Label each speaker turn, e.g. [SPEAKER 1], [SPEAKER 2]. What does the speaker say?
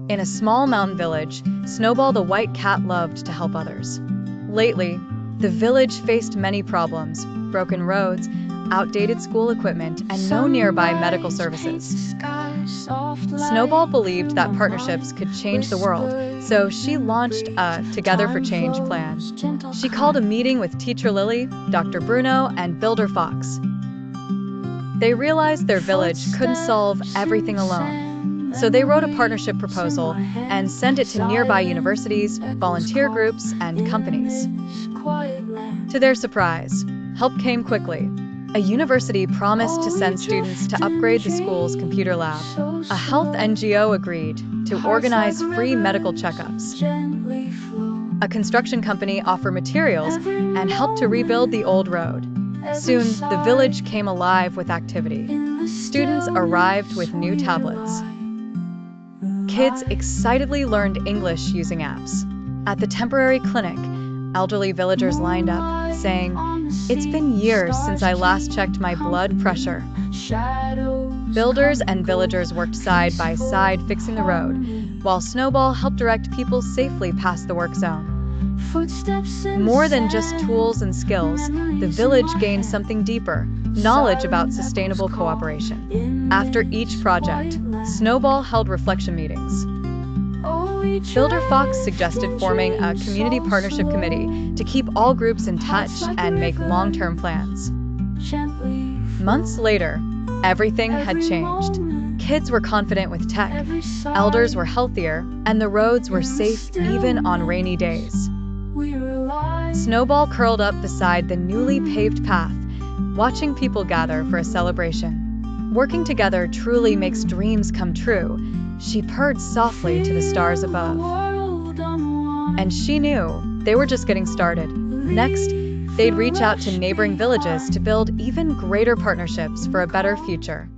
[SPEAKER 1] In a small mountain village, Snowball the white cat loved to help others. Lately, the village faced many problems: broken roads, outdated school equipment, and no nearby medical services. Snowball believed that partnerships could change the world, so she launched a Together for Change plan. She called a meeting with Teacher Lily, Dr. Bruno, and Builder Fox. They realized their village couldn't solve everything alone, so they wrote a partnership proposal and sent it to nearby universities, volunteer groups, and companies. To their surprise, help came quickly. A university promised to send students to upgrade the school's computer lab. A health NGO agreed to organize free medical checkups. A construction company offered materials and helped to rebuild the old road. Soon, the village came alive with activity. Students arrived with new tablets. Kids excitedly learned English using apps. At the temporary clinic, elderly villagers lined up, saying, "It's been years since I last checked my blood pressure." Builders and villagers worked side by side fixing the road, while Snowball helped direct people safely past the work zone. More than just tools and skills, the village gained something deeper: knowledge about sustainable cooperation. After each project, Snowball held reflection meetings. Builder Fox suggested forming a community partnership committee to keep all groups in touch and make long-term plans. Months later, everything had changed. Kids were confident with tech, elders were healthier, and the roads were safe even on rainy days. Snowball curled up beside the newly paved path, watching people gather for a celebration. Working together truly makes dreams come true, she purred softly to the stars above. And she knew they were just getting started. Next, they'd reach out to neighboring villages to build even greater partnerships for a better future.